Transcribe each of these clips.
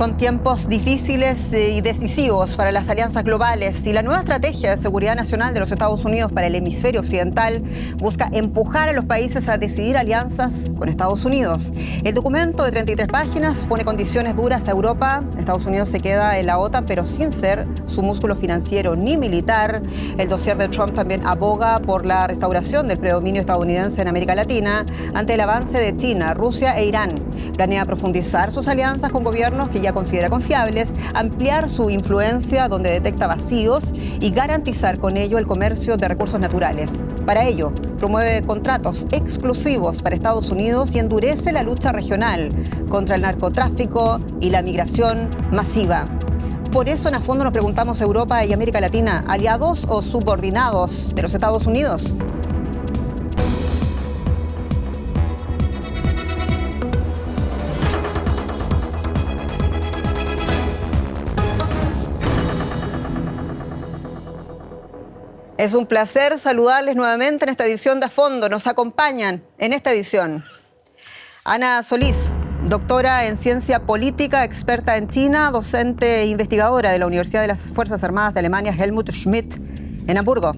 Son tiempos difíciles y decisivos para las alianzas globales y la nueva estrategia de seguridad nacional de los Estados Unidos para el hemisferio occidental busca empujar a los países a decidir alianzas con Estados Unidos. El documento de 33 páginas pone condiciones duras a Europa. Estados Unidos se queda en la OTAN, pero sin ser su músculo financiero ni militar. El dossier de Trump también aboga por la restauración del predominio estadounidense en América Latina ante el avance de China, Rusia e Irán. Planea profundizar sus alianzas con gobiernos que ya considera confiables, ampliar su influencia donde detecta vacíos y garantizar con ello el comercio de recursos naturales. Para ello, promueve contratos exclusivos para Estados Unidos y endurece la lucha regional contra el narcotráfico y la migración masiva. Por eso, en A Fondo nos preguntamos, ¿Europa y América Latina, aliados o subordinados de los Estados Unidos? Es un placer saludarles nuevamente en esta edición de A Fondo. Nos acompañan en esta edición Ana Solís, doctora en Ciencia Política, experta en China, docente e investigadora de la Universidad de las Fuerzas Armadas de Alemania Helmut Schmidt en Hamburgo.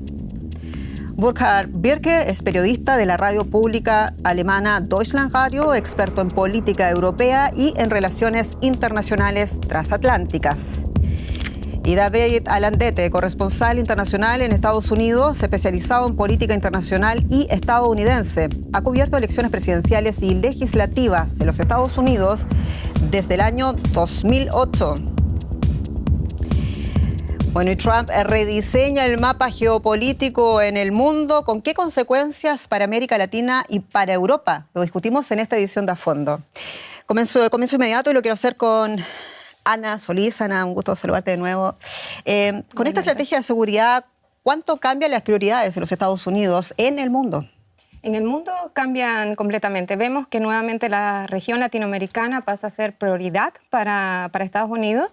Burkhard Birke es periodista de la radio pública alemana Deutschlandradio, experto en política europea y en relaciones internacionales transatlánticas. Y David Alandete, corresponsal internacional en Estados Unidos, especializado en política internacional y estadounidense. Ha cubierto elecciones presidenciales y legislativas en los Estados Unidos desde el año 2008. Bueno, y Trump rediseña el mapa geopolítico en el mundo. ¿Con qué consecuencias para América Latina y para Europa? Lo discutimos en esta edición de A Fondo. Comienzo inmediato y lo quiero hacer con Ana Solís. Ana, un gusto saludarte de nuevo. Con esta estrategia de seguridad, ¿cuánto cambian las prioridades de los Estados Unidos en el mundo? En el mundo cambian completamente. Vemos que nuevamente la región latinoamericana pasa a ser prioridad para Estados Unidos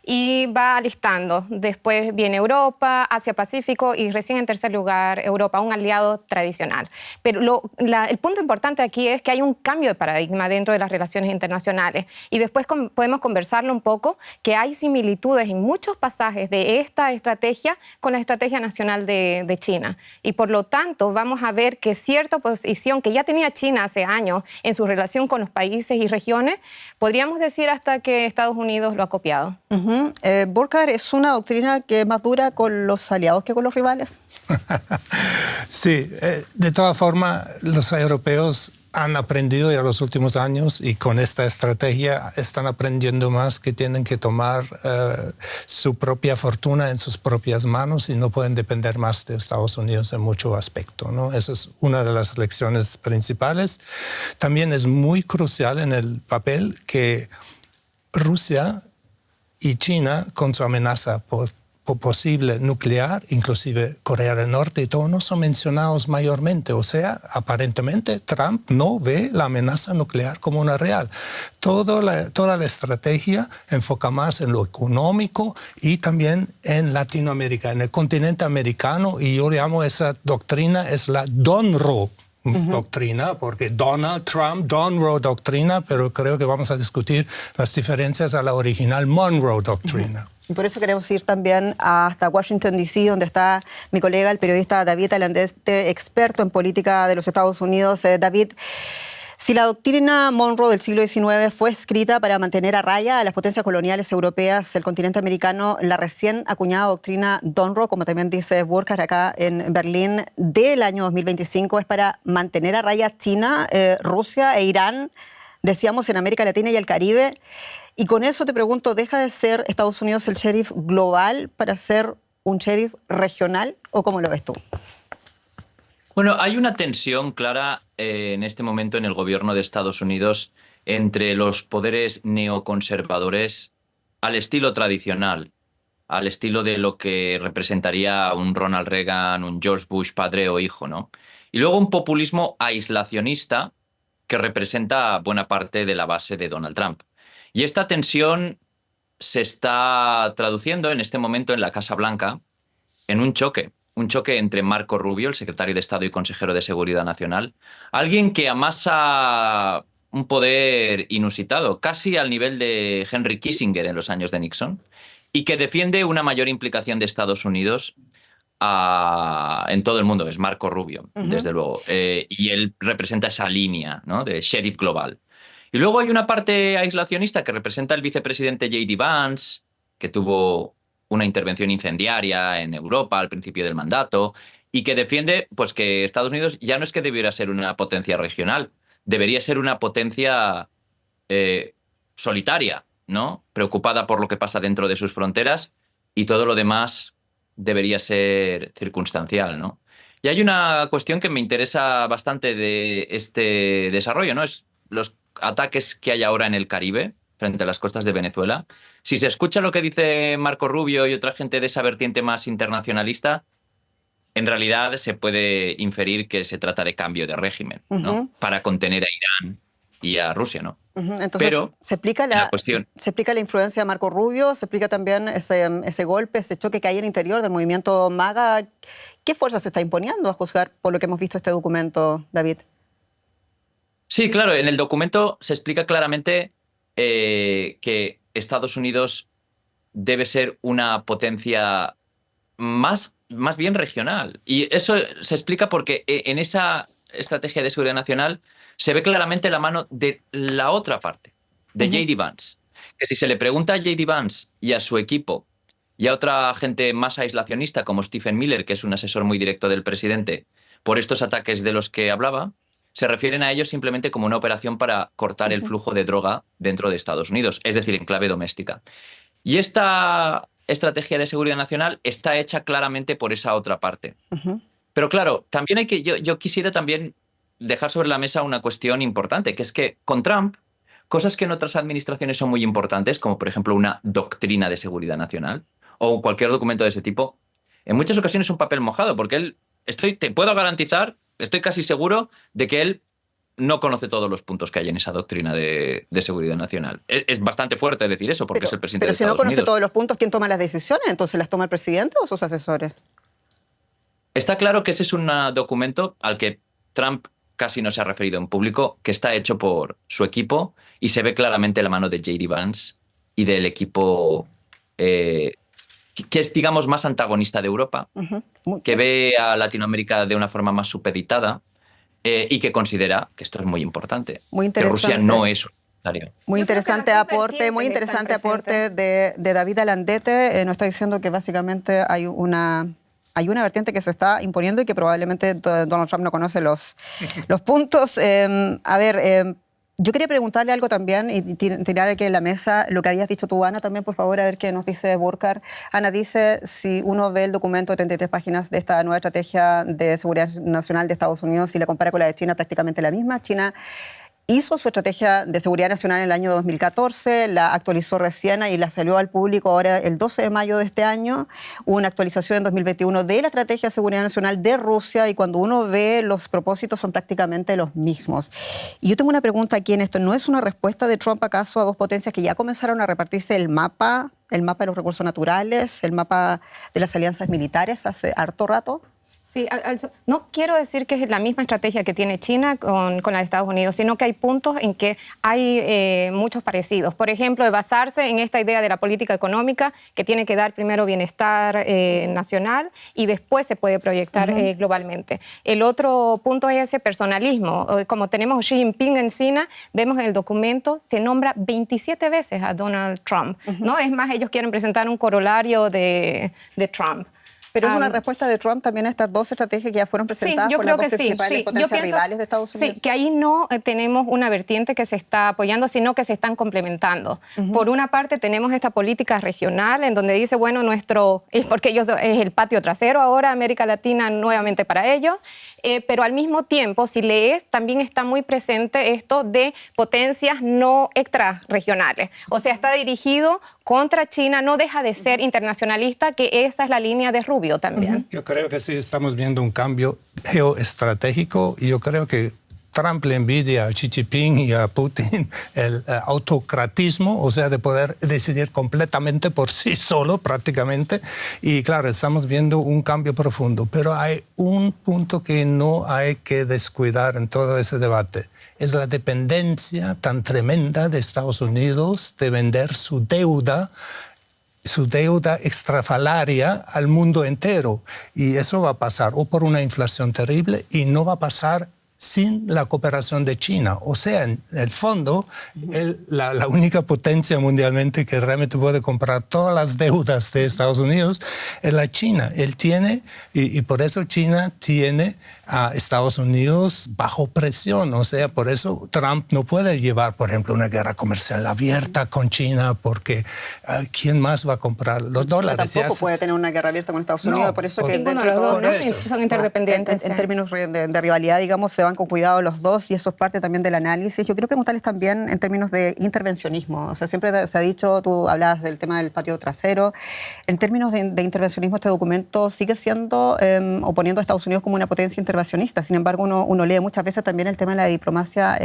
y va alistando. Después viene Europa, Asia-Pacífico y recién en tercer lugar Europa, un aliado tradicional. Pero el punto importante aquí es que hay un cambio de paradigma dentro de las relaciones internacionales y después podemos conversarlo un poco, que hay similitudes en muchos pasajes de esta estrategia con la estrategia nacional de China. Y por lo tanto vamos a ver que cierta posición que ya tenía China hace años en su relación con los países y regiones, podríamos decir hasta que Estados Unidos lo ha copiado. Burkhard, ¿es una doctrina que es más dura con los aliados que con los rivales? Sí, de todas formas, los europeos han aprendido ya los últimos años y con esta estrategia están aprendiendo más que tienen que tomar su propia fortuna en sus propias manos y no pueden depender más de Estados Unidos en mucho aspecto, ¿no? Esa es una de las lecciones principales. También es muy crucial en el papel que Rusia y China, con su amenaza posible nuclear, inclusive Corea del Norte y todo, no son mencionados mayormente. O sea, aparentemente Trump no ve la amenaza nuclear como una real. Toda la estrategia enfoca más en lo económico y también en Latinoamérica, en el continente americano, y yo llamo esa doctrina es la Donroe doctrina, porque Donald Trump, Donroe doctrina, pero creo que vamos a discutir las diferencias a la original Monroe doctrina. Y por eso queremos ir también hasta Washington, D.C., donde está mi colega, el periodista David Alandete, experto en política de los Estados Unidos. David, si la doctrina Monroe del siglo XIX fue escrita para mantener a raya a las potencias coloniales europeas, el continente americano, la recién acuñada doctrina Donroe, como también dice Burkhard acá en Berlín, del año 2025, es para mantener a raya a China, Rusia e Irán, decíamos, en América Latina y el Caribe. Y con eso te pregunto, ¿deja de ser Estados Unidos el sheriff global para ser un sheriff regional? ¿O cómo lo ves tú? Bueno, hay una tensión clara en este momento en el gobierno de Estados Unidos entre los poderes neoconservadores al estilo tradicional, al estilo de lo que representaría un Ronald Reagan, un George Bush padre o hijo, ¿no? Y luego un populismo aislacionista que representa buena parte de la base de Donald Trump. Y esta tensión se está traduciendo en este momento en la Casa Blanca en un choque entre Marco Rubio, el secretario de Estado y consejero de Seguridad Nacional, alguien que amasa un poder inusitado, casi al nivel de Henry Kissinger en los años de Nixon, y que defiende una mayor implicación de Estados Unidos en todo el mundo. Es Marco Rubio, desde luego. Y él representa esa línea, ¿no?, de sheriff global. Y luego hay una parte aislacionista que representa el vicepresidente J.D. Vance, que tuvo una intervención incendiaria en Europa al principio del mandato, y que defiende pues, que Estados Unidos ya no es que debiera ser una potencia regional, debería ser una potencia solitaria, ¿no?, preocupada por lo que pasa dentro de sus fronteras, y todo lo demás debería ser circunstancial, ¿no? Y hay una cuestión que me interesa bastante de este desarrollo, ¿no? Es los ataques que hay ahora en el Caribe frente a las costas de Venezuela. Si se escucha lo que dice Marco Rubio y otra gente de esa vertiente más internacionalista, en realidad se puede inferir que se trata de cambio de régimen, ¿no?, para contener a Irán y a Rusia, ¿no? Entonces, pero se explica la influencia de Marco Rubio, se explica también ese golpe, ese choque que hay en el interior del movimiento MAGA. ¿Qué fuerza se está imponiendo, a juzgar por lo que hemos visto este documento, David? Sí, claro, en el documento se explica claramente que Estados Unidos debe ser una potencia más bien regional. Y eso se explica porque en esa estrategia de seguridad nacional se ve claramente la mano de la otra parte, de J.D. Vance. Que si se le pregunta a J.D. Vance y a su equipo y a otra gente más aislacionista como Stephen Miller, que es un asesor muy directo del presidente, por estos ataques de los que hablaba, se refieren a ellos simplemente como una operación para cortar el flujo de droga dentro de Estados Unidos, es decir, en clave doméstica. Y esta estrategia de seguridad nacional está hecha claramente por esa otra parte. Pero claro, también hay que, yo quisiera también dejar sobre la mesa una cuestión importante, que es que con Trump, cosas que en otras administraciones son muy importantes, como por ejemplo una doctrina de seguridad nacional o cualquier documento de ese tipo, en muchas ocasiones es un papel mojado, porque él, te puedo garantizar, estoy casi seguro de que él no conoce todos los puntos que hay en esa doctrina de seguridad nacional. Es bastante fuerte decir eso, porque es el presidente de Estados Unidos. Pero si no conoce todos los puntos, ¿quién toma las decisiones? ¿Entonces las toma el presidente o sus asesores? Está claro que ese es un documento al que Trump casi no se ha referido en público, que está hecho por su equipo y se ve claramente la mano de J.D. Vance y del equipo que es, digamos, más antagonista de Europa, que ve a Latinoamérica de una forma más supeditada y que considera que esto es muy importante, que Rusia no es un adversario. Muy interesante aporte de David Alandete. Nos está diciendo que básicamente hay una vertiente que se está imponiendo y que probablemente Donald Trump no conoce los puntos. Yo quería preguntarle algo también y tirar aquí en la mesa lo que habías dicho tú, Ana, también, por favor, a ver qué nos dice Burkhard. Ana dice, si uno ve el documento de 33 páginas de esta nueva estrategia de seguridad nacional de Estados Unidos y la compara con la de China, prácticamente la misma. China hizo su estrategia de seguridad nacional en el año 2014, la actualizó recién y la salió al público ahora el 12 de mayo de este año. Hubo una actualización en 2021 de la estrategia de seguridad nacional de Rusia y cuando uno ve los propósitos son prácticamente los mismos. Y yo tengo una pregunta aquí en esto. ¿No es una respuesta de Trump acaso a dos potencias que ya comenzaron a repartirse el mapa de los recursos naturales, el mapa de las alianzas militares hace harto rato? Sí, no quiero decir que es la misma estrategia que tiene China con la de Estados Unidos, sino que hay puntos en que hay muchos parecidos. Por ejemplo, de basarse en esta idea de la política económica que tiene que dar primero bienestar nacional y después se puede proyectar globalmente. El otro punto es ese personalismo. Como tenemos Xi Jinping en China, vemos en el documento, se nombra 27 veces a Donald Trump, ¿no? Es más, ellos quieren presentar un corolario de Trump. Pero es una respuesta de Trump también a estas dos estrategias que ya fueron presentadas por las dos principales potencias rivales de Estados Unidos. Sí, que ahí no tenemos una vertiente que se está apoyando, sino que se están complementando. Por una parte tenemos esta política regional en donde dice, bueno, porque ellos es el patio trasero ahora, América Latina nuevamente para ellos, pero al mismo tiempo, si lees, también está muy presente esto de potencias no extrarregionales. O sea, está dirigido contra China, no deja de ser internacionalista, que esa es la línea de Rubio también. Yo creo que sí estamos viendo un cambio geoestratégico y yo creo que Trump le envidia a Xi Jinping y a Putin el autocratismo, o sea, de poder decidir completamente por sí solo prácticamente. Y claro, estamos viendo un cambio profundo, pero hay un punto que no hay que descuidar en todo ese debate. Es la dependencia tan tremenda de Estados Unidos de vender su deuda extrafalaria al mundo entero. Y eso va a pasar o por una inflación terrible y no va a pasar sin la cooperación de China. O sea, en el fondo, la única potencia mundialmente que realmente puede comprar todas las deudas de Estados Unidos es la China. Él tiene, y por eso China tiene a Estados Unidos bajo presión. O sea, por eso Trump no puede llevar, por ejemplo, una guerra comercial abierta con China, porque ¿quién más va a comprar los dólares? Tampoco puede tener una guerra abierta con Estados Unidos, por eso que dentro de todo, son interdependientes. En términos de rivalidad, digamos, se van con cuidado los dos y eso es parte también del análisis. Yo quiero preguntarles también en términos de intervencionismo. O sea, siempre se ha dicho, tú hablabas del tema del patio trasero. En términos de intervencionismo, este documento sigue siendo o poniendo a Estados Unidos como una potencia intervencionista. Sin embargo, uno lee muchas veces también el tema de la diplomacia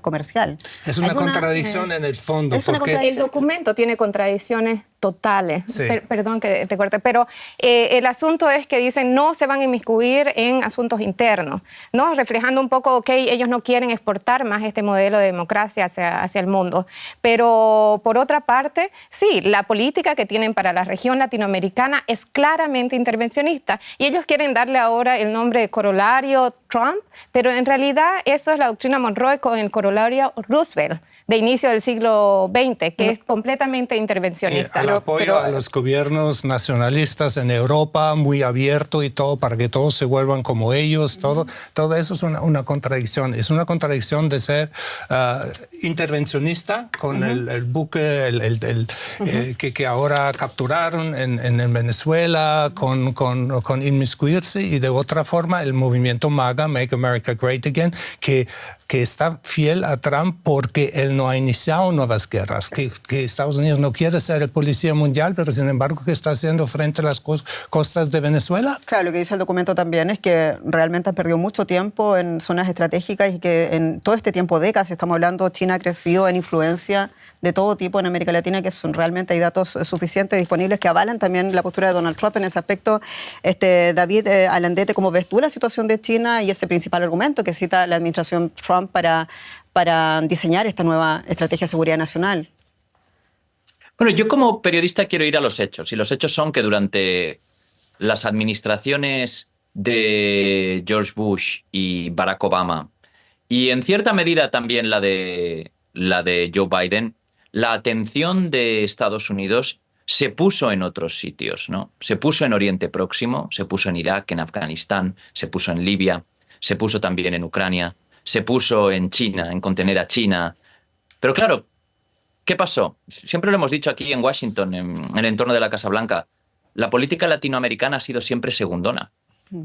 comercial. Es una contradicción en el fondo. El documento tiene contradicciones totales. Sí. Perdón que te corte, pero el asunto es que dicen no se van a inmiscuir en asuntos internos, ¿no? Reflejando un poco, ok, ellos no quieren exportar más este modelo de democracia hacia el mundo. Pero por otra parte, sí, la política que tienen para la región latinoamericana es claramente intervencionista y ellos quieren darle ahora el nombre de corolario Trump, pero en realidad eso es la doctrina Monroe con el corolario Roosevelt de inicio del siglo XX, que es completamente intervencionista. El apoyo a los gobiernos nacionalistas en Europa, muy abierto y todo, para que todos se vuelvan como ellos, todo eso es una contradicción. Es una contradicción de ser intervencionista con el buque que ahora capturaron en Venezuela, con inmiscuirse, y de otra forma el movimiento MAGA, Make America Great Again, que está fiel a Trump porque él no ha iniciado nuevas guerras, que Estados Unidos no quiere ser el policía mundial, pero sin embargo que está haciendo frente a las costas de Venezuela. Claro, lo que dice el documento también es que realmente han perdido mucho tiempo en zonas estratégicas y que en todo este tiempo, décadas, estamos hablando, China ha crecido en influencia de todo tipo en América Latina, que realmente hay datos suficientes disponibles que avalan también la postura de Donald Trump en ese aspecto. David Alandete, ¿cómo ves tú la situación de China y ese principal argumento que cita la administración Trump para diseñar esta nueva estrategia de seguridad nacional? Bueno, yo como periodista quiero ir a los hechos, y los hechos son que durante las administraciones de George Bush y Barack Obama, y en cierta medida también la de Joe Biden, la atención de Estados Unidos se puso en otros sitios, ¿no? Se puso en Oriente Próximo, se puso en Irak, en Afganistán, se puso en Libia, se puso también en Ucrania, se puso en China, en contener a China. Pero claro, ¿qué pasó? Siempre lo hemos dicho aquí en Washington, en el entorno de la Casa Blanca, la política latinoamericana ha sido siempre segundona.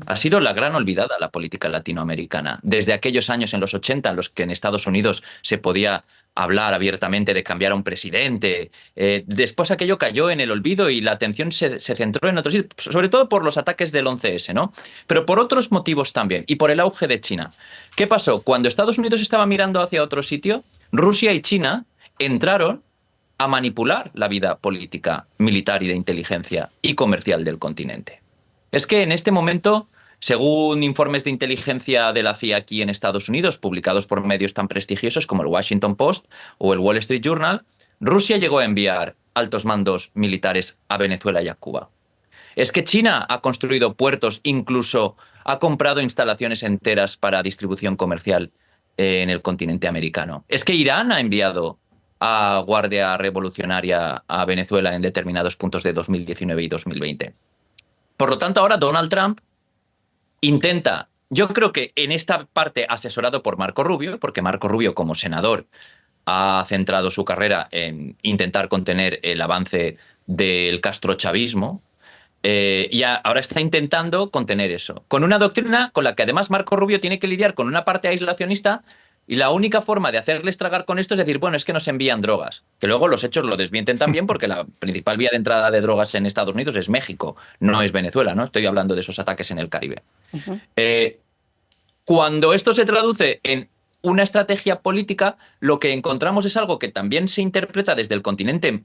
Ha sido la gran olvidada la política latinoamericana. Desde aquellos años en los 80 en los que en Estados Unidos se podía hablar abiertamente de cambiar a un presidente. Después aquello cayó en el olvido y la atención se centró en otros sitios, sobre todo por los ataques del 11S, ¿no? Pero por otros motivos también, y por el auge de China. ¿Qué pasó? Cuando Estados Unidos estaba mirando hacia otro sitio, Rusia y China entraron a manipular la vida política, militar y de inteligencia y comercial del continente. Es que en este momento, según informes de inteligencia de la CIA aquí en Estados Unidos, publicados por medios tan prestigiosos como el Washington Post o el Wall Street Journal, Rusia llegó a enviar altos mandos militares a Venezuela y a Cuba. Es que China ha construido puertos, incluso ha comprado instalaciones enteras para distribución comercial en el continente americano. Es que Irán ha enviado a Guardia Revolucionaria a Venezuela en determinados puntos de 2019 y 2020. Por lo tanto, ahora Donald Trump intenta, yo creo que en esta parte asesorado por Marco Rubio, porque Marco Rubio como senador ha centrado su carrera en intentar contener el avance del castrochavismo, y ahora está intentando contener eso, con una doctrina con la que además Marco Rubio tiene que lidiar con una parte aislacionista. Y la única forma de hacerles tragar con esto es decir, bueno, es que nos envían drogas. Que luego los hechos lo desmienten también porque la principal vía de entrada de drogas en Estados Unidos es México, no es Venezuela, ¿no? Estoy hablando de esos ataques en el Caribe. Cuando esto se traduce en una estrategia política, lo que encontramos es algo que también se interpreta desde el continente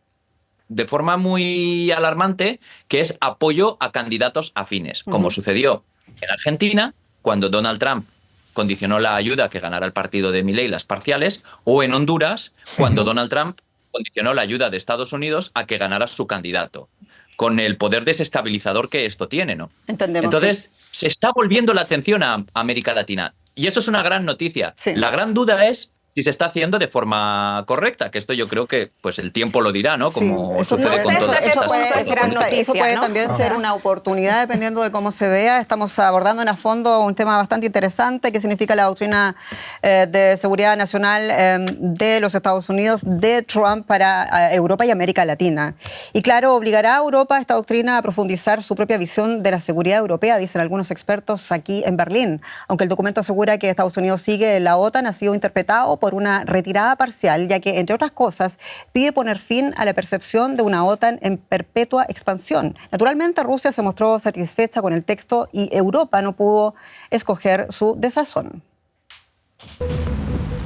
de forma muy alarmante, que es apoyo a candidatos afines, como sucedió en Argentina, cuando Donald Trump condicionó la ayuda que ganara el partido de Milei las parciales, o en Honduras, cuando Donald Trump condicionó la ayuda de Estados Unidos a que ganara su candidato, con el poder desestabilizador que esto tiene, ¿no? Entendemos. Entonces, se está volviendo la atención a América Latina. Y eso es una gran noticia. Sí. La gran duda es si se está haciendo de forma correcta, que esto yo creo que pues el tiempo lo dirá, ¿no? Como eso sucede con todas eso estas puede cosas. ser gran noticia, eso puede ¿no? también ser una oportunidad dependiendo de cómo se vea. Estamos abordando en a fondo un tema bastante interesante que significa la doctrina de seguridad nacional de los Estados Unidos, de Trump para Europa y América Latina. Y claro, obligará a Europa esta doctrina a profundizar su propia visión de la seguridad europea, dicen algunos expertos aquí en Berlín. Aunque el documento asegura que Estados Unidos sigue en la OTAN, ha sido interpretado por una retirada parcial, ya que, entre otras cosas, pide poner fin a la percepción de una OTAN en perpetua expansión. Naturalmente, Rusia se mostró satisfecha con el texto y Europa no pudo escoger su desazón.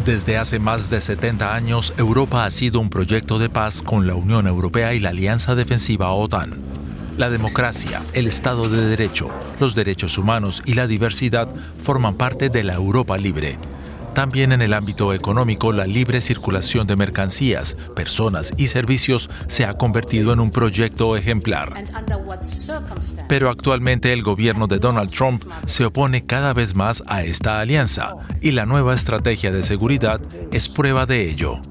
Desde hace más de 70 años, Europa ha sido un proyecto de paz con la Unión Europea y la Alianza Defensiva OTAN. La democracia, el Estado de Derecho, los derechos humanos y la diversidad forman parte de la Europa libre. También en el ámbito económico, la libre circulación de mercancías, personas y servicios se ha convertido en un proyecto ejemplar. Pero actualmente el gobierno de Donald Trump se opone cada vez más a esta alianza y la nueva estrategia de seguridad es prueba de ello.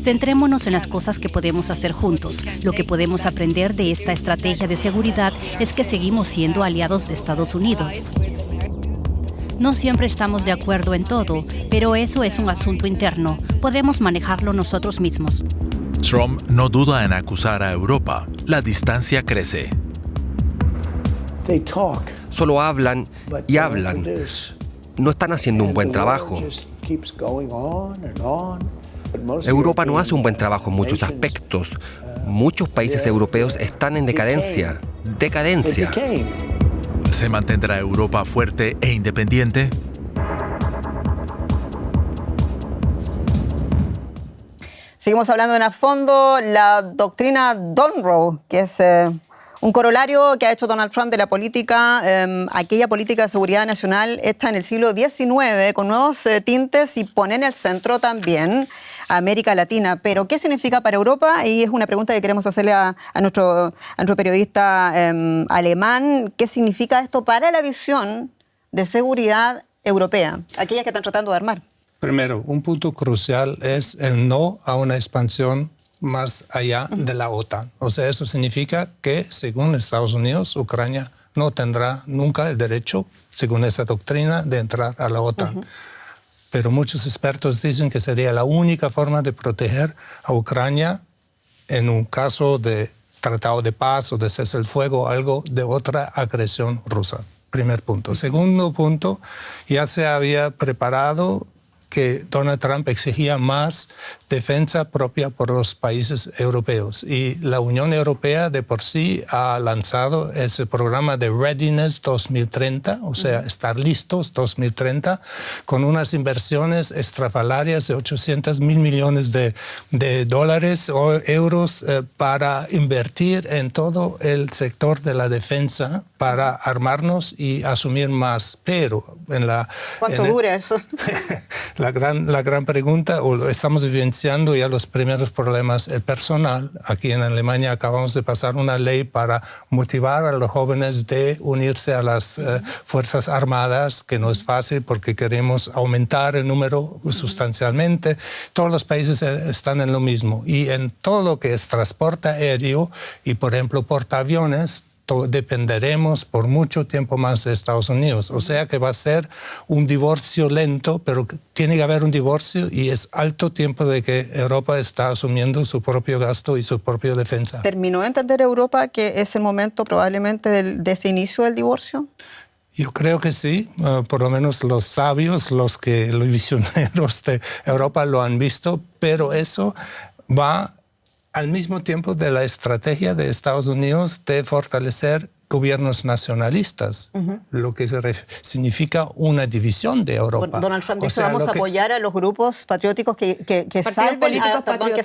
Centrémonos en las cosas que podemos hacer juntos. Lo que podemos aprender de esta estrategia de seguridad es que seguimos siendo aliados de Estados Unidos. No siempre estamos de acuerdo en todo, pero eso es un asunto interno. Podemos manejarlo nosotros mismos. Trump no duda en acusar a Europa. La distancia crece. Solo hablan y hablan. No están haciendo un buen trabajo. Europa no hace un buen trabajo en muchos aspectos. Muchos países europeos están en decadencia. Decadencia. ¿Se mantendrá Europa fuerte e independiente? Seguimos hablando en a fondo la doctrina Monroe, que es un corolario que ha hecho Donald Trump de la política, aquella política de seguridad nacional hecha en el siglo XIX, con nuevos tintes, y pone en el centro también a América Latina. Pero, ¿qué significa para Europa? Y es una pregunta que queremos hacerle a nuestro periodista alemán. ¿Qué significa esto para la visión de seguridad europea, aquellas que están tratando de armar? Primero, un punto crucial es el no a una expansión más allá de la OTAN. O sea, eso significa que, según Estados Unidos, Ucrania no tendrá nunca el derecho, según esa doctrina, de entrar a la OTAN. Pero muchos expertos dicen que sería la única forma de proteger a Ucrania en un caso de tratado de paz o de cese el fuego o algo de otra agresión rusa. Primer punto. Segundo punto, ya se había preparado que Donald Trump exigía más defensa propia por los países europeos. Y la Unión Europea de por sí ha lanzado ese programa de Readiness 2030, o sea, estar listos 2030, con unas inversiones estrafalarias de 800 mil millones de dólares o euros para invertir en todo el sector de la defensa para armarnos y asumir más. Pero en la... ¿Cuánto dura eso? La gran pregunta, o estamos vivenciando ya los primeros problemas, el personal. Aquí en Alemania acabamos de pasar una ley para motivar a los jóvenes de unirse a las Fuerzas Armadas, que no es fácil porque queremos aumentar el número sustancialmente. Todos los países están en lo mismo. Y en todo lo que es transporte aéreo y, por ejemplo, portaaviones, dependeremos por mucho tiempo más de Estados Unidos. O sea que va a ser un divorcio lento, pero tiene que haber un divorcio y es alto tiempo de que Europa está asumiendo su propio gasto y su propia defensa. ¿Terminó de entender Europa que es el momento probablemente de ese inicio del divorcio? Yo creo que sí, por lo menos los sabios, los visioneros de Europa lo han visto, pero eso va al mismo tiempo de la estrategia de Estados Unidos de fortalecer gobiernos nacionalistas, lo que significa una división de Europa. Bueno, Donald Trump dice, O sea, vamos a apoyar a los grupos patrióticos que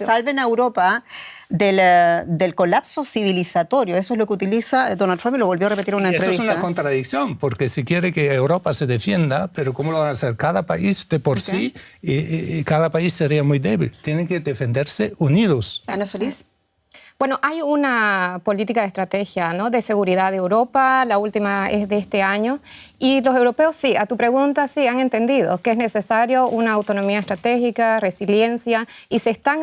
salven a Europa del colapso civilizatorio. Eso es lo que utiliza Donald Trump y lo volvió a repetir en una entrevista. Eso es una contradicción, porque si quiere que Europa se defienda, pero ¿cómo lo van a hacer? Cada país de por sí, y cada país sería muy débil. Tienen que defenderse unidos. Ana Solís. Bueno, hay una política de estrategia, ¿no?, de seguridad de Europa, la última es de este año, y los europeos sí, a tu pregunta sí han entendido que es necesario una autonomía estratégica, resiliencia, y se están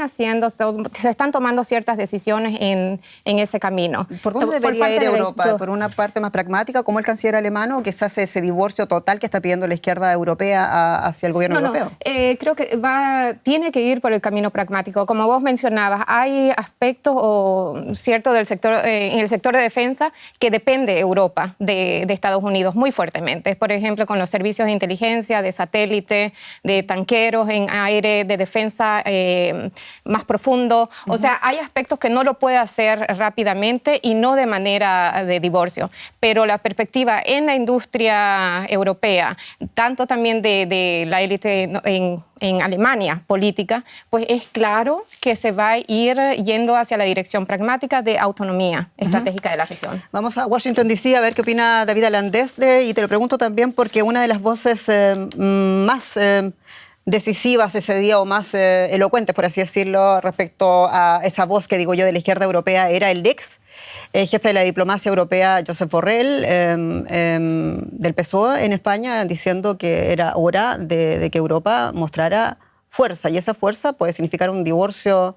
tomando ciertas decisiones en ese camino. ¿Por dónde debería ir Europa? ¿Por una parte más pragmática, como el canciller alemán, o quizás ese divorcio total que está pidiendo la izquierda europea hacia el gobierno europeo? Creo que tiene que ir por el camino pragmático. Como vos mencionabas, hay aspectos cierto del sector, en el sector de defensa que depende Europa de Estados Unidos muy fuertemente. Por ejemplo, con los servicios de inteligencia, de satélite, de tanqueros en aire, de defensa más profundo. O sea, hay aspectos que no lo puede hacer rápidamente y no de manera de divorcio. Pero la perspectiva en la industria europea, tanto también de la élite en Alemania política, pues es claro que se va a ir yendo hacia la dirección pragmática de autonomía estratégica de la región. Vamos a Washington, D.C. a ver qué opina David Alandés, y te lo pregunto también porque una de las voces más decisivas ese día, o más elocuentes, por así decirlo, respecto a esa voz que digo yo de la izquierda europea, era el ex jefe de la diplomacia europea, Josep Borrell, del PSOE en España, diciendo que era hora de que Europa mostrara fuerza, y esa fuerza puede significar un divorcio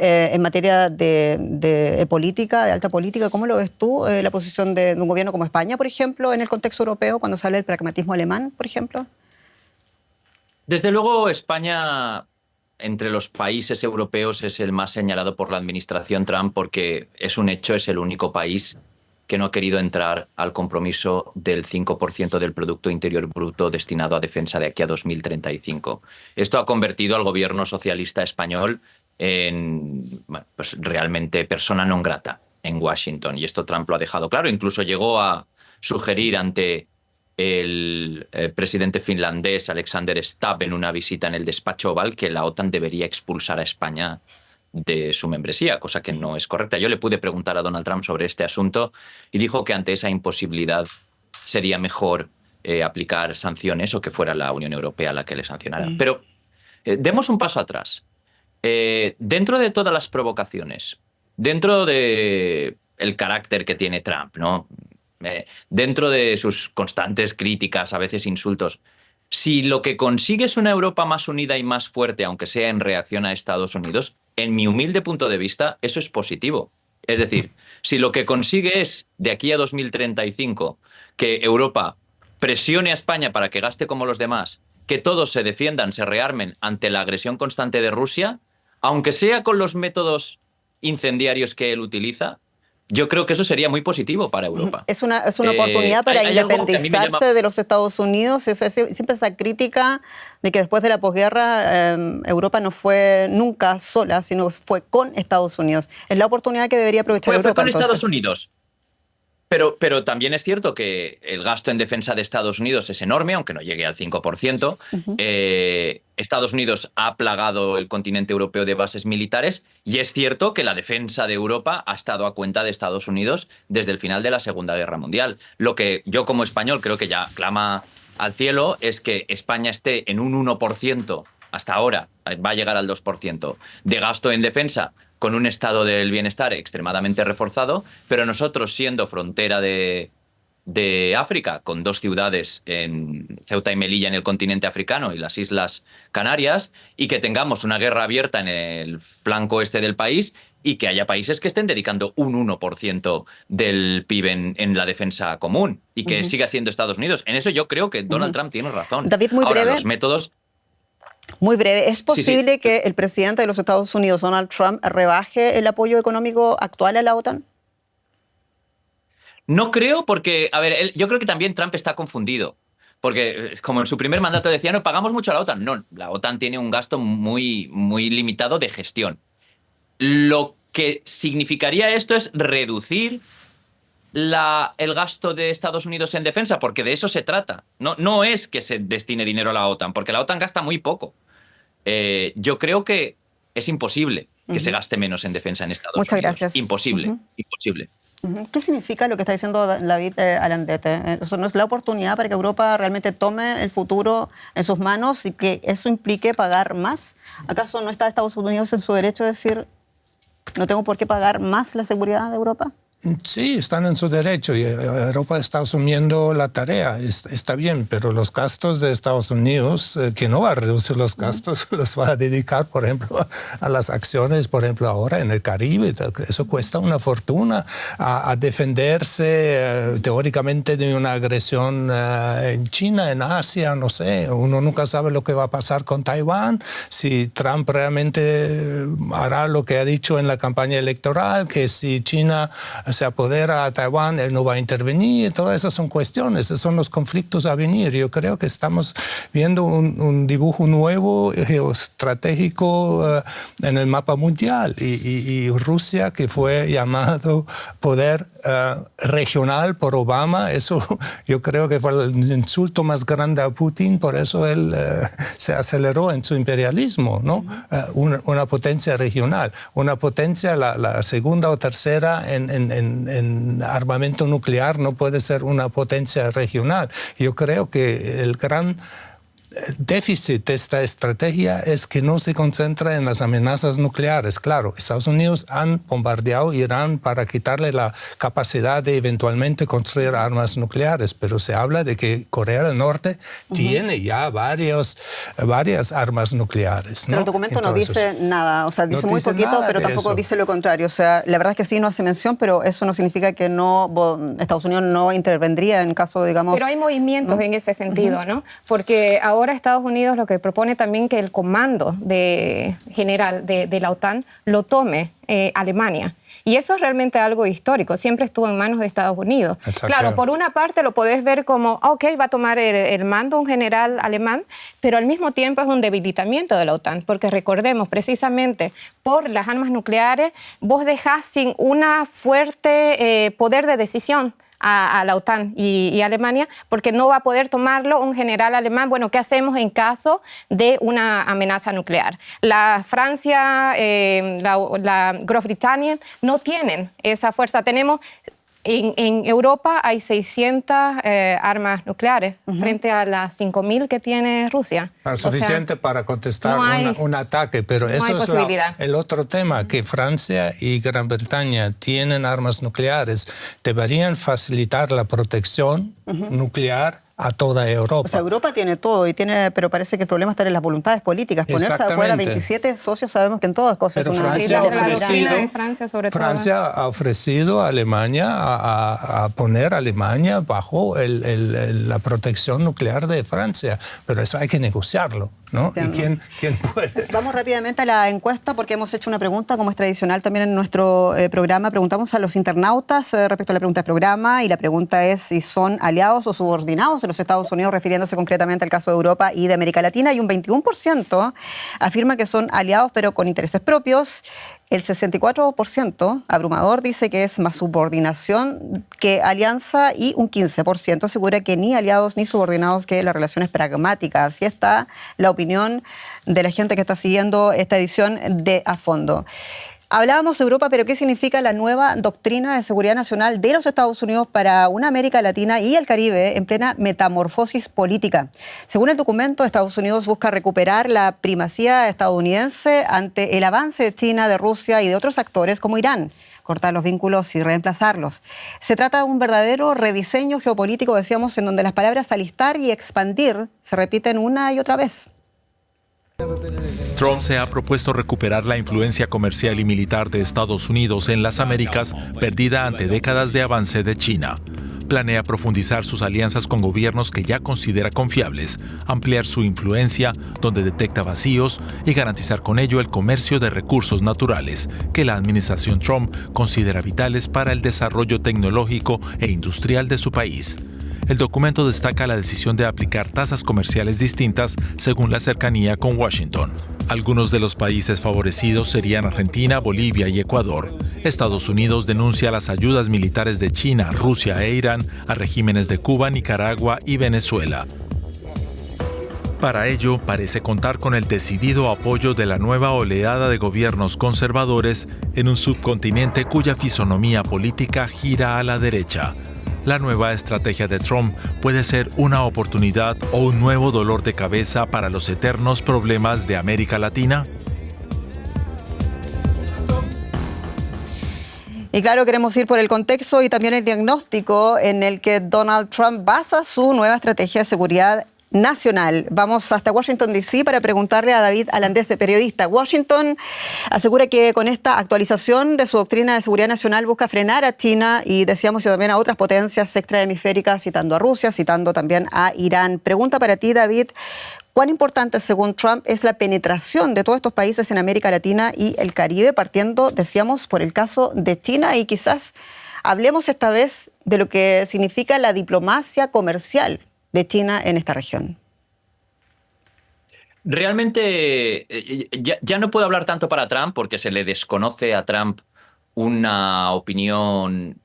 en materia de política, de alta política. ¿Cómo lo ves tú, la posición de un gobierno como España, por ejemplo, en el contexto europeo, cuando se habla del pragmatismo alemán, por ejemplo? Desde luego, España, entre los países europeos, es el más señalado por la administración Trump, porque es un hecho, es el único país que no ha querido entrar al compromiso del 5% del Producto Interior Bruto destinado a defensa de aquí a 2035. Esto ha convertido al gobierno socialista español en, bueno, pues realmente persona non grata en Washington, y esto Trump lo ha dejado claro. Incluso llegó a sugerir ante el presidente finlandés Alexander Stubb en una visita en el despacho Oval que la OTAN debería expulsar a España de su membresía, cosa que no es correcta. Yo le pude preguntar a Donald Trump sobre este asunto y dijo que ante esa imposibilidad sería mejor aplicar sanciones, o que fuera la Unión Europea la que le sancionara. Pero demos un paso atrás. Dentro de todas las provocaciones, dentro de el carácter que tiene Trump, ¿no?, dentro de sus constantes críticas, a veces insultos, si lo que consigue es una Europa más unida y más fuerte, aunque sea en reacción a Estados Unidos, en mi humilde punto de vista, eso es positivo. Es decir, si lo que consigue es, de aquí a 2035, que Europa presione a España para que gaste como los demás, que todos se defiendan, se rearmen ante la agresión constante de Rusia, aunque sea con los métodos incendiarios que él utiliza, yo creo que eso sería muy positivo para Europa. Es una oportunidad para independizarse de los Estados Unidos. Siempre esa crítica de que después de la posguerra Europa no fue nunca sola, sino fue con Estados Unidos. Es la oportunidad que debería aprovechar Europa. Fue con entonces. Estados Unidos. Pero también es cierto que el gasto en defensa de Estados Unidos es enorme, aunque no llegue al 5%. Estados Unidos ha plagado el continente europeo de bases militares, y es cierto que la defensa de Europa ha estado a cuenta de Estados Unidos desde el final de la Segunda Guerra Mundial. Lo que yo como español creo que ya clama al cielo es que España esté en un 1%, hasta ahora va a llegar al 2%, de gasto en defensa, con un estado del bienestar extremadamente reforzado, pero nosotros, siendo frontera de África, con 2 ciudades, en Ceuta y Melilla en el continente africano y las Islas Canarias, y que tengamos una guerra abierta en el flanco este del país, y que haya países que estén dedicando un 1% del PIB en la defensa común, y que siga siendo Estados Unidos. En eso yo creo que Donald Trump tiene razón. David, muy Ahora, breve. los métodos... Muy breve. ¿Es posible Sí. que el presidente de los Estados Unidos, Donald Trump, rebaje el apoyo económico actual a la OTAN? No creo, porque, a ver, yo creo que también Trump está confundido. Porque, como en su primer mandato decía, no, pagamos mucho a la OTAN. No, la OTAN tiene un gasto muy, muy limitado de gestión. Lo que significaría esto es reducir el gasto de Estados Unidos en defensa, porque de eso se trata. No es que se destine dinero a la OTAN, porque la OTAN gasta muy poco. Yo creo que es imposible que se gaste menos en defensa en Estados Unidos. Muchas gracias. Imposible, imposible. ¿Qué significa lo que está diciendo David Alandete? ¿Eso no es la oportunidad para que Europa realmente tome el futuro en sus manos y que eso implique pagar más? ¿Acaso no está Estados Unidos en su derecho de decir no tengo por qué pagar más la seguridad de Europa? Sí, están en su derecho y Europa está asumiendo la tarea, está bien, pero los gastos de Estados Unidos, que no va a reducir los gastos, los va a dedicar, por ejemplo, a las acciones, por ejemplo, ahora en el Caribe. Eso cuesta una fortuna, a defenderse teóricamente de una agresión en China, en Asia, no sé. Uno nunca sabe lo que va a pasar con Taiwán, si Trump realmente hará lo que ha dicho en la campaña electoral, que si China se apodera a Taiwán, él no va a intervenir. Todas esas son cuestiones, esos son los conflictos a venir. Yo creo que estamos viendo un dibujo nuevo, geoestratégico en el mapa mundial. Y Rusia, que fue llamado poder regional por Obama, eso yo creo que fue el insulto más grande a Putin, por eso él se aceleró en su imperialismo, ¿no? Una potencia regional, una potencia, la segunda o tercera en armamento nuclear no puede ser una potencia regional. Yo creo que el gran déficit de esta estrategia es que no se concentra en las amenazas nucleares. Claro, Estados Unidos han bombardeado Irán para quitarle la capacidad de eventualmente construir armas nucleares, pero se habla de que Corea del Norte tiene ya varias armas nucleares, ¿no? Pero el documento no dice nada, o sea, dice muy poquito, pero tampoco dice lo contrario. O sea, la verdad es que sí no hace mención, pero eso no significa que Estados Unidos no intervendría en caso, digamos... Pero hay movimientos en ese sentido, ¿no? Porque ahora Estados Unidos lo que propone también que el comando general de la OTAN lo tome Alemania. Y eso es realmente algo histórico, siempre estuvo en manos de Estados Unidos. Exacto. Claro, por una parte lo podés ver como, ok, va a tomar el mando un general alemán, pero al mismo tiempo es un debilitamiento de la OTAN, porque recordemos, precisamente por las armas nucleares, vos dejás sin una fuerte poder de decisión a la OTAN y Alemania, porque no va a poder tomarlo un general alemán. Bueno, ¿qué hacemos en caso de una amenaza nuclear? La Francia, la Gran Bretaña no tienen esa fuerza. Tenemos... En Europa hay 600 armas nucleares frente a las 5.000 que tiene Rusia. Suficiente para contestar un ataque, pero eso es el otro tema, que Francia y Gran Bretaña tienen armas nucleares, deberían facilitar la protección nuclear a toda Europa. O sea, Europa tiene todo, pero parece que el problema está en las voluntades políticas. Ponerse de acuerdo a 27 socios, sabemos que en todas cosas pero es una Francia ha ofrecido a Alemania a poner a Alemania bajo la protección nuclear de Francia, pero eso hay que negociarlo, ¿no? ¿Y quién puede? Vamos rápidamente a la encuesta porque hemos hecho una pregunta, como es tradicional también en nuestro programa. Preguntamos a los internautas respecto a la pregunta del programa y la pregunta es si son aliados o subordinados de los Estados Unidos, refiriéndose concretamente al caso de Europa y de América Latina, y un 21% afirma que son aliados pero con intereses propios. El 64% abrumador dice que es más subordinación que alianza y un 15% asegura que ni aliados ni subordinados, que la relación es pragmática. Así está la opinión de la gente que está siguiendo esta edición de A Fondo. Hablábamos de Europa, pero ¿qué significa la nueva doctrina de seguridad nacional de los Estados Unidos para una América Latina y el Caribe en plena metamorfosis política? Según el documento, Estados Unidos busca recuperar la primacía estadounidense ante el avance de China, de Rusia y de otros actores como Irán, cortar los vínculos y reemplazarlos. Se trata de un verdadero rediseño geopolítico, decíamos, en donde las palabras alistar y expandir se repiten una y otra vez. Trump se ha propuesto recuperar la influencia comercial y militar de Estados Unidos en las Américas, perdida ante décadas de avance de China. Planea profundizar sus alianzas con gobiernos que ya considera confiables, ampliar su influencia donde detecta vacíos y garantizar con ello el comercio de recursos naturales, que la administración Trump considera vitales para el desarrollo tecnológico e industrial de su país. El documento destaca la decisión de aplicar tasas comerciales distintas según la cercanía con Washington. Algunos de los países favorecidos serían Argentina, Bolivia y Ecuador. Estados Unidos denuncia las ayudas militares de China, Rusia e Irán a regímenes de Cuba, Nicaragua y Venezuela. Para ello, parece contar con el decidido apoyo de la nueva oleada de gobiernos conservadores en un subcontinente cuya fisonomía política gira a la derecha. La nueva estrategia de Trump puede ser una oportunidad o un nuevo dolor de cabeza para los eternos problemas de América Latina. Y claro, queremos ir por el contexto y también el diagnóstico en el que Donald Trump basa su nueva estrategia de seguridad nacional. Vamos hasta Washington, D.C. para preguntarle a David Alandese, periodista. Washington asegura que con esta actualización de su doctrina de seguridad nacional busca frenar a China y, decíamos, y también a otras potencias extrahemisféricas, citando a Rusia, citando también a Irán. Pregunta para ti, David, ¿cuán importante, según Trump, es la penetración de todos estos países en América Latina y el Caribe, partiendo, decíamos, por el caso de China? Y quizás hablemos esta vez de lo que significa la diplomacia comercial de China en esta región. Realmente ya no puedo hablar tanto para Trump porque se le desconoce a Trump una opinión,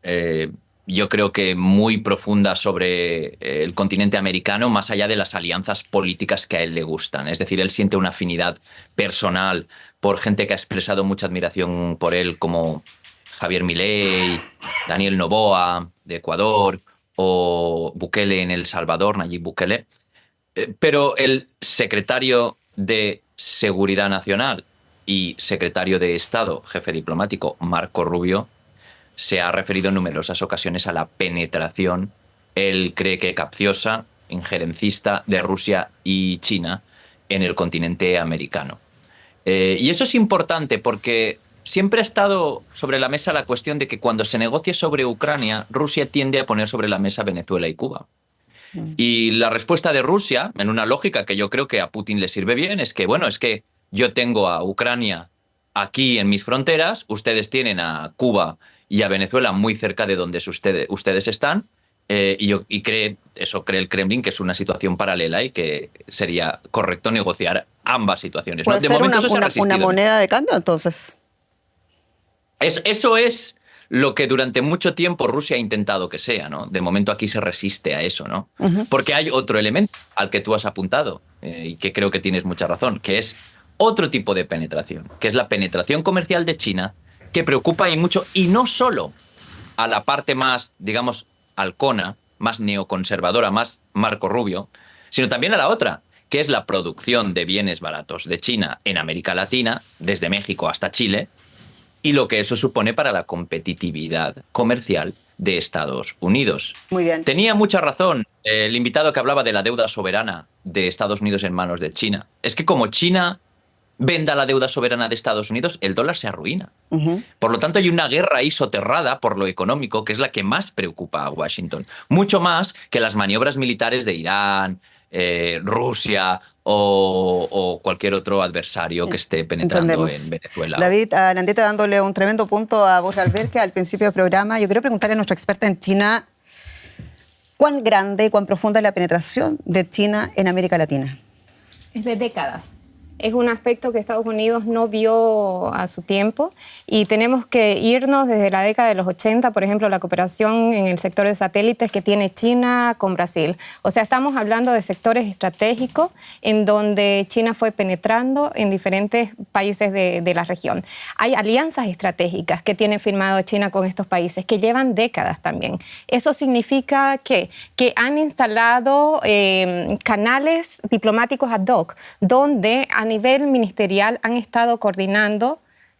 yo creo que muy profunda sobre el continente americano, más allá de las alianzas políticas que a él le gustan. Es decir, él siente una afinidad personal por gente que ha expresado mucha admiración por él, como Javier Milei, Daniel Noboa de Ecuador, o Bukele en El Salvador, Nayib Bukele. Pero el secretario de Seguridad Nacional y secretario de Estado, jefe diplomático, Marco Rubio, se ha referido en numerosas ocasiones a la penetración, él cree que capciosa, injerencista, de Rusia y China en el continente americano. Y eso es importante porque siempre ha estado sobre la mesa la cuestión de que cuando se negocie sobre Ucrania, Rusia tiende a poner sobre la mesa Venezuela y Cuba. Y la respuesta de Rusia, en una lógica que yo creo que a Putin le sirve bien, es que, bueno, es que yo tengo a Ucrania aquí en mis fronteras, ustedes tienen a Cuba y a Venezuela muy cerca de donde ustedes están, y cree el Kremlin, que es una situación paralela y que sería correcto negociar ambas situaciones, ¿no? ¿Puede ser una moneda de cambio, entonces? Eso es lo que durante mucho tiempo Rusia ha intentado que sea, ¿no? De momento aquí se resiste a eso, ¿no? Porque hay otro elemento al que tú has apuntado, y que creo que tienes mucha razón, que es otro tipo de penetración, que es la penetración comercial de China, que preocupa y mucho, y no solo a la parte más, digamos, halcona, más neoconservadora, más Marco Rubio, sino también a la otra, que es la producción de bienes baratos de China en América Latina, desde México hasta Chile, y lo que eso supone para la competitividad comercial de Estados Unidos. Muy bien. Tenía mucha razón el invitado que hablaba de la deuda soberana de Estados Unidos en manos de China. Es que como China venda la deuda soberana de Estados Unidos, el dólar se arruina. Por lo tanto, hay una guerra ahí soterrada por lo económico, que es la que más preocupa a Washington. Mucho más que las maniobras militares de Irán, Rusia o cualquier otro adversario que esté penetrando en Venezuela. David Alandese, dándole un tremendo punto a Borja Alberque al principio del programa. Yo quiero preguntarle a nuestra experta en China, ¿cuán grande y cuán profunda es la penetración de China en América Latina? Es de décadas. Es un aspecto que Estados Unidos no vio a su tiempo y tenemos que irnos desde la década de los 80, por ejemplo, la cooperación en el sector de satélites que tiene China con Brasil. O sea, estamos hablando de sectores estratégicos en donde China fue penetrando en diferentes países de la región. Hay alianzas estratégicas que tiene firmado China con estos países que llevan décadas también. Eso significa que han instalado canales diplomáticos ad hoc, donde a nivel ministerial han estado coordinando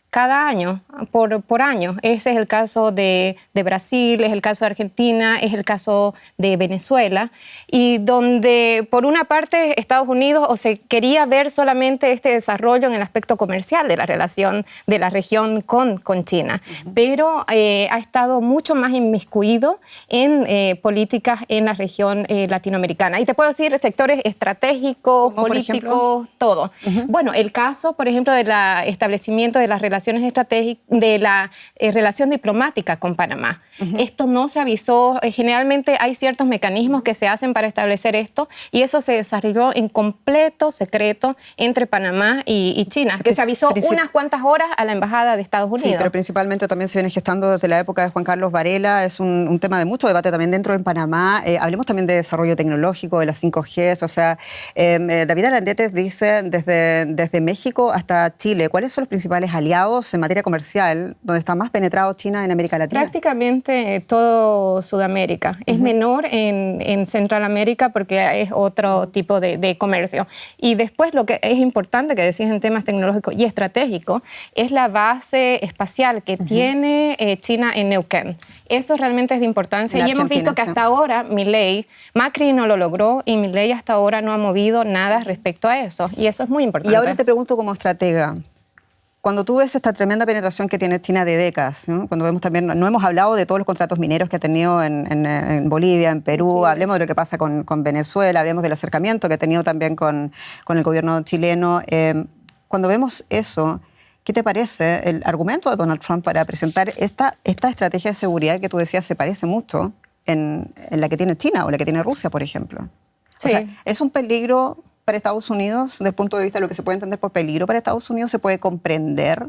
cada año, por año. Ese es el caso de Brasil, es el caso de Argentina, es el caso de Venezuela, y donde por una parte Estados Unidos se quería ver solamente este desarrollo en el aspecto comercial de la relación de la región con China, pero ha estado mucho más inmiscuido en políticas en la región latinoamericana. Y te puedo decir sectores estratégicos, políticos, todo. Bueno, el caso, por ejemplo, del establecimiento de las relaciones relaciones estratégicas, de la relación diplomática con Panamá. Esto no se avisó. Generalmente hay ciertos mecanismos que se hacen para establecer esto y eso se desarrolló en completo secreto entre Panamá y China, que se avisó unas cuantas horas a la Embajada de Estados Unidos. Sí, pero principalmente también se viene gestando desde la época de Juan Carlos Varela. Es un tema de mucho debate también dentro de Panamá. Hablemos también de desarrollo tecnológico, de las 5G. O sea, David Alandete dice desde México hasta Chile, ¿cuáles son los principales aliados en materia comercial donde está más penetrado China en América Latina? Prácticamente todo Sudamérica. Es menor en Centroamérica porque es otro tipo de comercio. Y después lo que es importante que decís en temas tecnológicos y estratégicos es la base espacial que tiene China en Neuquén. Eso realmente es de importancia. Y hemos visto que hasta ahora Macri no lo logró y Milei hasta ahora no ha movido nada respecto a eso. Y eso es muy importante. Y ahora te pregunto como estratega, cuando tú ves esta tremenda penetración que tiene China de décadas, ¿no? Cuando vemos también, no hemos hablado de todos los contratos mineros que ha tenido en Bolivia, en Perú, sí. Hablemos de lo que pasa con Venezuela, hablemos del acercamiento que ha tenido también con el gobierno chileno. Cuando vemos eso, ¿qué te parece el argumento de Donald Trump para presentar esta estrategia de seguridad que tú decías se parece mucho en la que tiene China o la que tiene Rusia, por ejemplo? Sí. O sea, ¿es un peligro para Estados Unidos, desde el punto de vista de lo que se puede entender por peligro para Estados Unidos? ¿Se puede comprender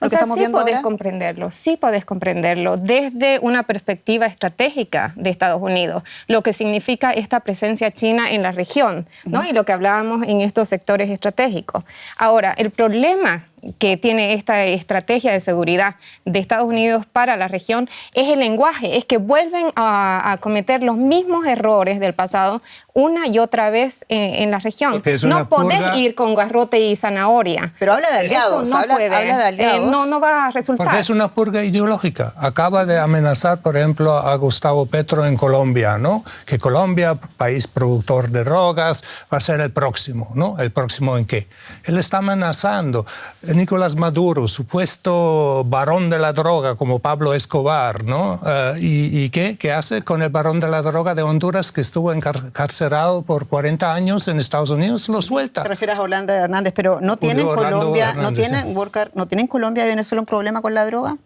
lo que estamos viendo ahora? Sí podés comprenderlo desde una perspectiva estratégica de Estados Unidos, lo que significa esta presencia china en la región, ¿no? Y lo que hablábamos en estos sectores estratégicos. Ahora, el problema que tiene esta estrategia de seguridad de Estados Unidos para la región es el lenguaje, es que vuelven a cometer los mismos errores del pasado una y otra vez en la región. No podés ir con garrote y zanahoria. Pero habla de aliados. Eso habla de aliados. No va a resultar. Porque es una purga ideológica. Acaba de amenazar, por ejemplo, a Gustavo Petro en Colombia, ¿no? Que Colombia, país productor de drogas, va a ser el próximo, ¿no? ¿El próximo en qué? Él está amenazando. Nicolás Maduro, supuesto barón de la droga como Pablo Escobar, ¿no? ¿Y qué? ¿Qué hace con el barón de la droga de Honduras que estuvo encarcelado por 40 años en Estados Unidos? Lo suelta. Te refieres a Orlando Hernández, pero ¿no tienen Colombia, no tienen Colombia y Venezuela un problema con la droga?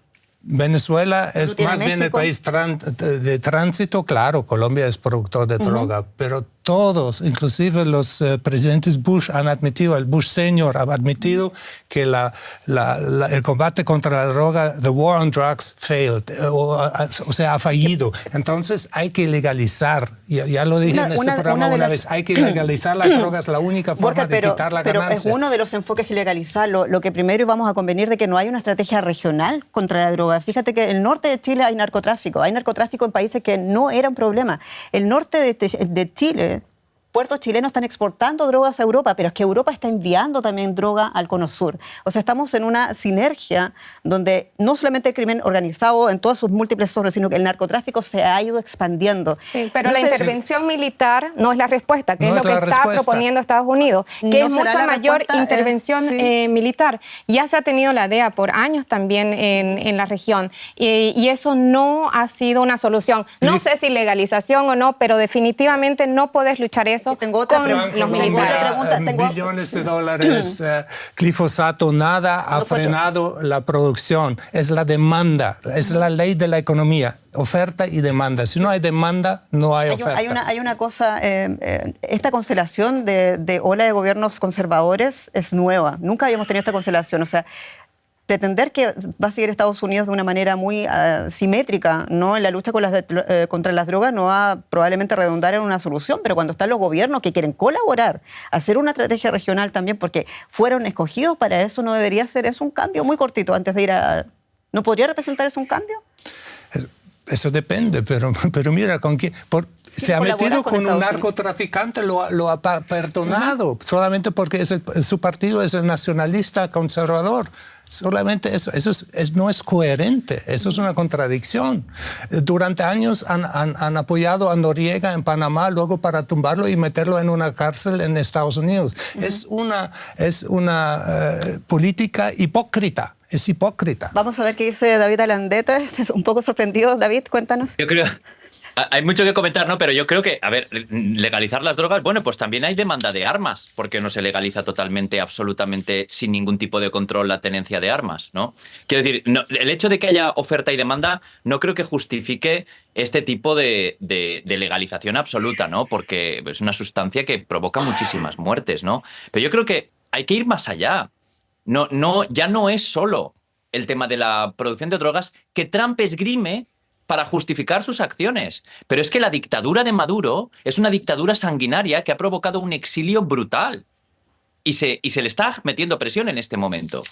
Venezuela es más bien el país de tránsito. Claro, Colombia es productor de droga, pero todos, inclusive los presidentes Bush han admitido, el Bush senior ha admitido que el combate contra la droga, the war on drugs, failed, o sea, ha fallido. Entonces hay que legalizar, ya lo dije en este programa una vez, hay que legalizar las drogas, la única forma de quitar la ganancia. Pero es uno de los enfoques que legalizarlo. Lo que primero íbamos a convenir de que no hay una estrategia regional contra la droga. Fíjate que en el norte de Chile hay narcotráfico en países que no era un problema. El norte de Chile, puertos chilenos están exportando drogas a Europa, pero es que Europa está enviando también droga al Cono Sur. O sea, estamos en una sinergia donde no solamente el crimen organizado en todas sus múltiples formas, sino que el narcotráfico se ha ido expandiendo. Sí, pero la intervención militar no es la respuesta, que es lo que está proponiendo Estados Unidos, que es mucha mayor intervención militar. Ya se ha tenido la DEA por años también en la región y eso no ha sido una solución. No sé si legalización o no, pero definitivamente no puedes luchar eso. Tengo otra pregunta. Billones de dólares, glifosato, nada ha frenado la producción. Es la demanda, es la ley de la economía, oferta y demanda. Si no hay demanda, no hay oferta. Hay una cosa, esta constelación de ola de gobiernos conservadores es nueva. Nunca habíamos tenido esta constelación. O sea, pretender que va a seguir Estados Unidos de una manera muy simétrica, ¿no? En la lucha contra las drogas no va a probablemente redundar en una solución, pero cuando están los gobiernos que quieren colaborar, hacer una estrategia regional también, porque fueron escogidos para eso, no debería ser eso un cambio muy cortito antes de ir a... ¿No podría representar eso un cambio? Eso depende, pero mira, ¿con quién? Se ha metido con un narcotraficante, lo ha perdonado, solamente porque su partido es el nacionalista conservador. Solamente eso no es coherente, eso es una contradicción. Durante años han apoyado a Noriega en Panamá, luego para tumbarlo y meterlo en una cárcel en Estados Unidos. Es una política hipócrita. Es hipócrita. Vamos a ver qué dice David Alandete, un poco sorprendido. David, cuéntanos. Yo creo Hay mucho que comentar, ¿no? Pero yo creo que, a ver, legalizar las drogas, bueno, pues también hay demanda de armas, porque no se legaliza totalmente, absolutamente, sin ningún tipo de control la tenencia de armas, ¿no? Quiero decir, no, el hecho de que haya oferta y demanda no creo que justifique este tipo de legalización absoluta, ¿no? Porque es una sustancia que provoca muchísimas muertes, ¿no? Pero yo creo que hay que ir más allá. Ya no es solo el tema de la producción de drogas que Trump esgrime para justificar sus acciones. Pero es que la dictadura de Maduro es una dictadura sanguinaria que ha provocado un exilio brutal. Y se le está metiendo presión en este momento.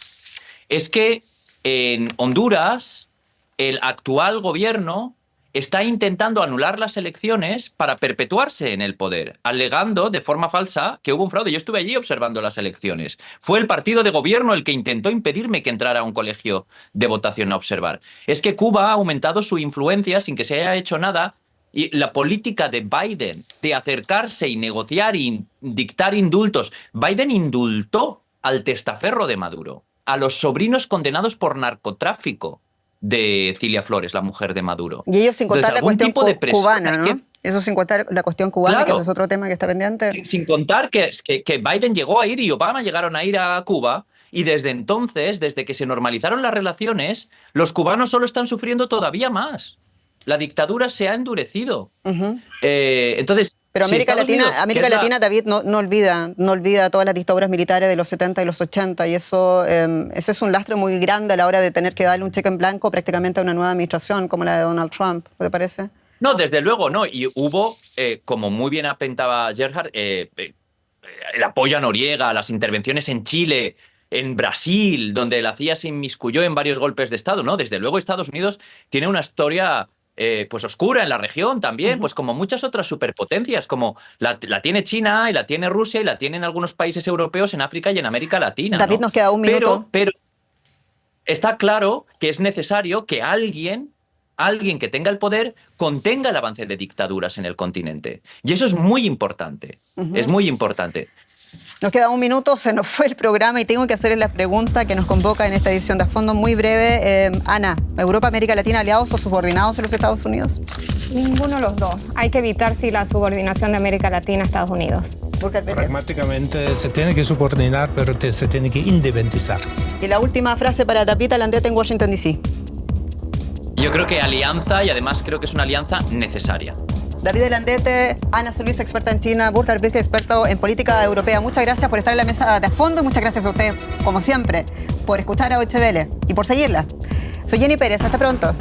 Es que en Honduras el actual gobierno está intentando anular las elecciones para perpetuarse en el poder, alegando de forma falsa que hubo un fraude. Yo estuve allí observando las elecciones. Fue el partido de gobierno el que intentó impedirme que entrara a un colegio de votación a observar. Es que Cuba ha aumentado su influencia sin que se haya hecho nada, y la política de Biden de acercarse y negociar y dictar indultos. Biden indultó al testaferro de Maduro, a los sobrinos condenados por narcotráfico de Cilia Flores, la mujer de Maduro. Y ellos sin contar la cuestión cubana, ¿no? que, Eso sin contar la cuestión cubana, claro, que ese es otro tema que está pendiente. Sin contar que Biden llegó a ir y Obama llegaron a ir a Cuba, y desde entonces, desde que se normalizaron las relaciones, los cubanos solo están sufriendo todavía más. La dictadura se ha endurecido. Entonces, pero América Latina, David, no olvida todas las dictaduras militares de los 70 y los 80, y eso ese es un lastre muy grande a la hora de tener que darle un cheque en blanco prácticamente a una nueva administración como la de Donald Trump, ¿te parece? No, desde luego no. Y hubo, como muy bien apuntaba Gerhard, el apoyo a Noriega, las intervenciones en Chile, en Brasil, donde la CIA se inmiscuyó en varios golpes de Estado, ¿no? Desde luego Estados Unidos tiene una historia pues oscura en la región también, pues como muchas otras superpotencias, como la tiene China y la tiene Rusia y la tienen algunos países europeos en África y en América Latina. David, ¿no? Nos queda un minuto. Pero está claro que es necesario que alguien que tenga el poder contenga el avance de dictaduras en el continente. Y eso es muy importante, es muy importante. Nos queda un minuto, se nos fue el programa y tengo que hacerle la pregunta que nos convoca en esta edición de A Fondo muy breve. Ana, ¿Europa, América Latina, aliados o subordinados en los Estados Unidos? Ninguno de los dos. Hay que evitar la subordinación de América Latina a Estados Unidos. Pragmáticamente se tiene que subordinar, pero se tiene que independizar. Y la última frase para Tapita Landeta en Washington, D.C. Yo creo que alianza, y además creo que es una alianza necesaria. David Landete, Ana Solís, experta en China, Burkhard Birke, experto en política europea. Muchas gracias por estar en la mesa de A Fondo y muchas gracias a usted, como siempre, por escuchar a Deutsche Welle y por seguirla. Soy Jenny Pérez, hasta pronto.